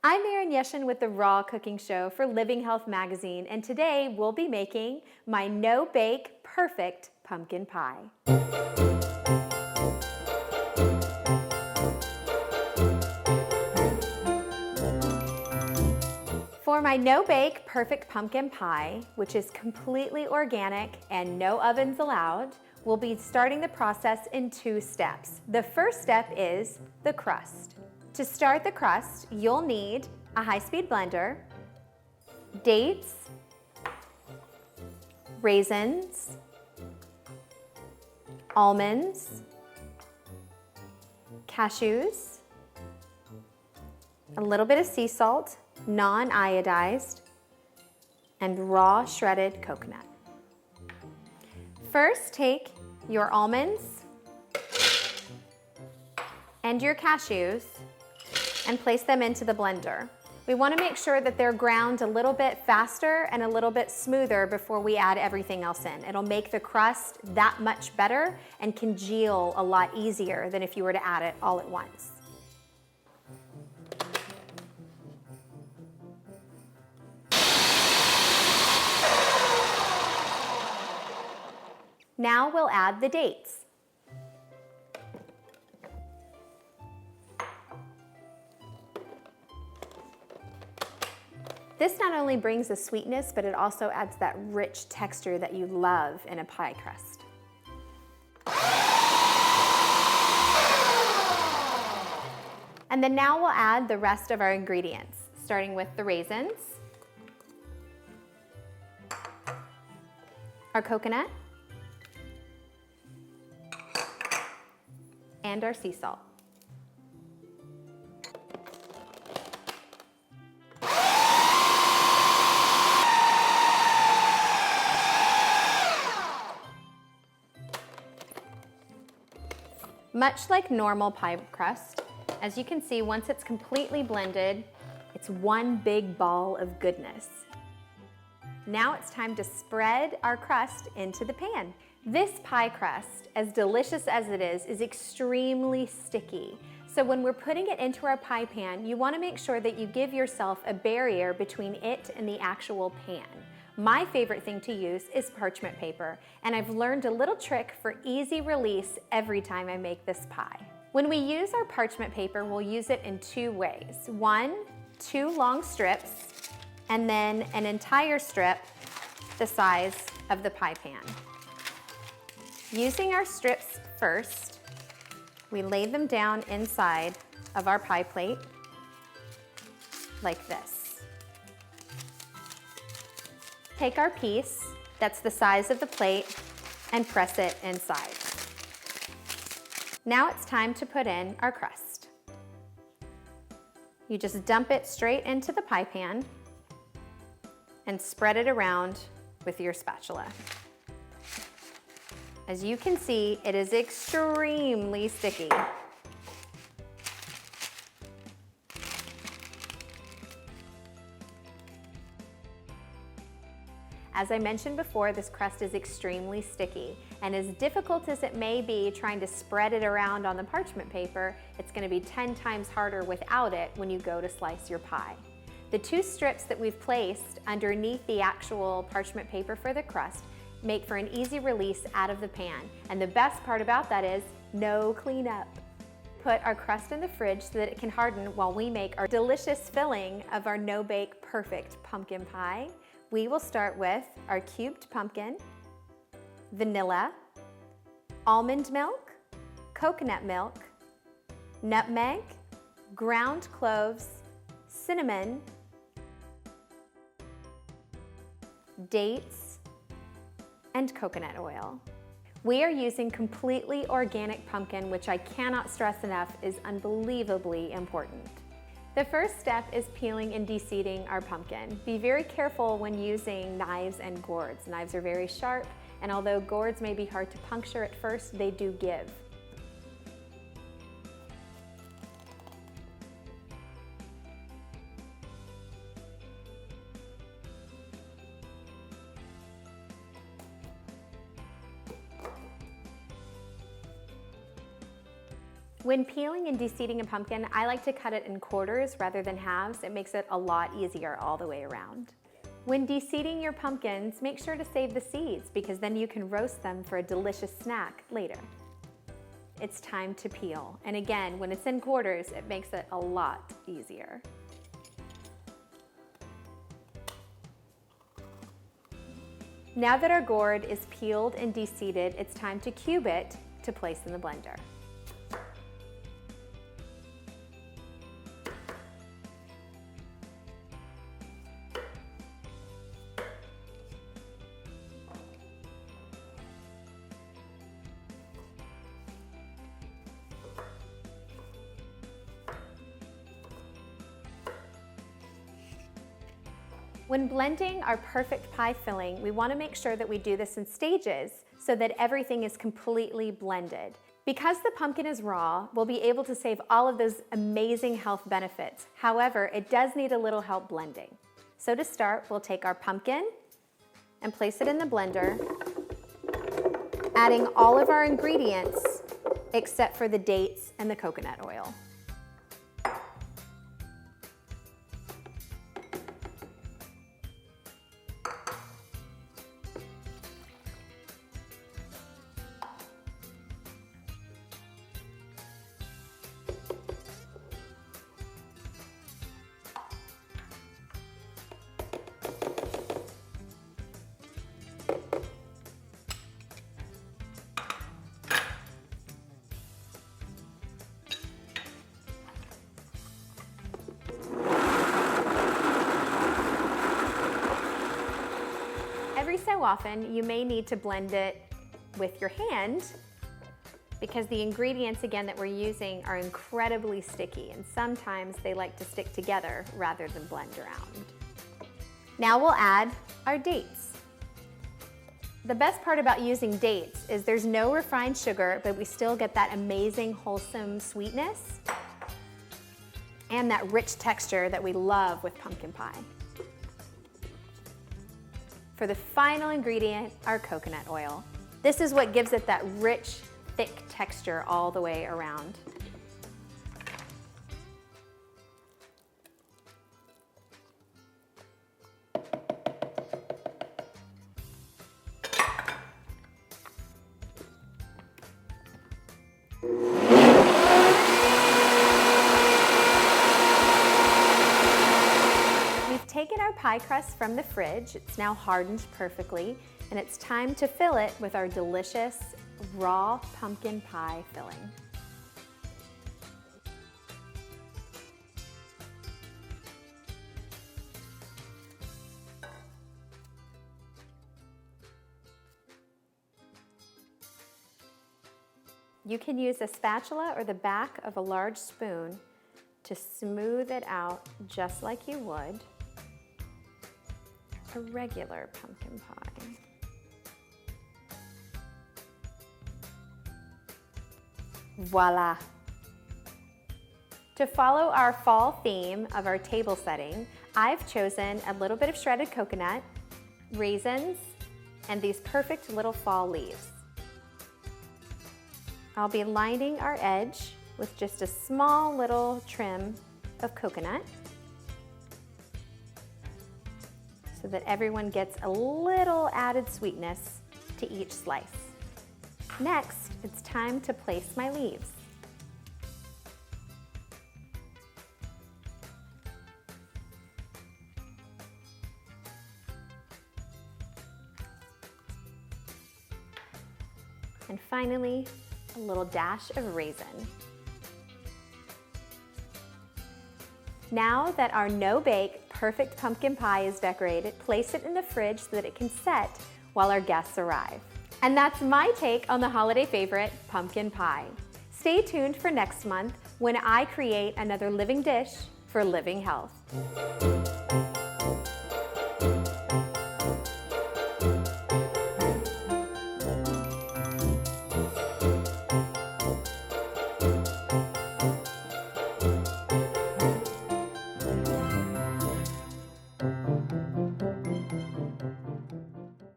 I'm Erin Yeschin with the Raw Cooking Show for Living Health Magazine, and today we'll be making my no-bake perfect pumpkin pie. For my no-bake perfect pumpkin pie, which is completely organic and no ovens allowed, we'll be starting the process in 2 steps. The first step is the crust. To start the crust, you'll need a high-speed blender, dates, raisins, almonds, cashews, a little bit of sea salt, non-iodized, and raw shredded coconut. First, take your almonds and your cashews and place them into the blender. We want to make sure that they're ground a little bit faster and a little bit smoother before we add everything else in. It'll make the crust that much better and congeal a lot easier than if you were to add it all at once. Now we'll add the dates. This not only brings the sweetness, but it also adds that rich texture that you love in a pie crust. And then now we'll add the rest of our ingredients, starting with the raisins, our coconut, and our sea salt. Much like normal pie crust, as you can see, once it's completely blended, it's one big ball of goodness. Now it's time to spread our crust into the pan. This pie crust, as delicious as it is extremely sticky. So when we're putting it into our pie pan, you want to make sure that you give yourself a barrier between it and the actual pan. My favorite thing to use is parchment paper, and I've learned a little trick for easy release every time I make this pie. When we use our parchment paper, we'll use it in 2 ways. 1, 2 long strips, and then an entire strip the size of the pie pan. Using our strips first, we lay them down inside of our pie plate like this. Take our piece that's the size of the plate and press it inside. Now it's time to put in our crust. You just dump it straight into the pie pan and spread it around with your spatula. As you can see, it is extremely sticky. As I mentioned before, this crust is extremely sticky, and as difficult as it may be trying to spread it around on the parchment paper, it's going to be 10 times harder without it when you go to slice your pie. The 2 strips that we've placed underneath the actual parchment paper for the crust make for an easy release out of the pan, and the best part about that is no cleanup. Put our crust in the fridge so that it can harden while we make our delicious filling of our no-bake perfect pumpkin pie. We will start with our cubed pumpkin, vanilla, almond milk, coconut milk, nutmeg, ground cloves, cinnamon, dates, and coconut oil. We are using completely organic pumpkin, which I cannot stress enough is unbelievably important. The first step is peeling and de-seeding our pumpkin. Be very careful when using knives and gourds. Knives are very sharp, and although gourds may be hard to puncture at first, they do give. When peeling and de-seeding a pumpkin, I like to cut it in quarters rather than halves. It makes it a lot easier all the way around. When de-seeding your pumpkins, make sure to save the seeds because then you can roast them for a delicious snack later. It's time to peel. And again, when it's in quarters, it makes it a lot easier. Now that our gourd is peeled and de-seeded, it's time to cube it to place in the blender. When blending our perfect pie filling, we want to make sure that we do this in stages so that everything is completely blended. Because the pumpkin is raw, we'll be able to save all of those amazing health benefits. However, it does need a little help blending. So to start, we'll take our pumpkin and place it in the blender, adding all of our ingredients except for the dates and the coconut oil. Every so often, you may need to blend it with your hand because the ingredients, again, that we're using are incredibly sticky, and sometimes they like to stick together rather than blend around. Now we'll add our dates. The best part about using dates is there's no refined sugar, but we still get that amazing, wholesome sweetness and that rich texture that we love with pumpkin pie. For the final ingredient, our coconut oil. This is what gives it that rich, thick texture all the way around. Taken our pie crust from the fridge. It's now hardened perfectly, and it's time to fill it with our delicious raw pumpkin pie filling. You can use a spatula or the back of a large spoon to smooth it out just like you would a regular pumpkin pie. Voila! To follow our fall theme of our table setting, I've chosen a little bit of shredded coconut, raisins, and these perfect little fall leaves. I'll be lining our edge with just a small little trim of coconut, so that everyone gets a little added sweetness to each slice. Next, it's time to place my leaves. And finally, a little dash of raisin. Now that our no-bake perfect pumpkin pie is decorated, place it in the fridge so that it can set while our guests arrive. And that's my take on the holiday favorite, pumpkin pie. Stay tuned for next month when I create another living dish for living health.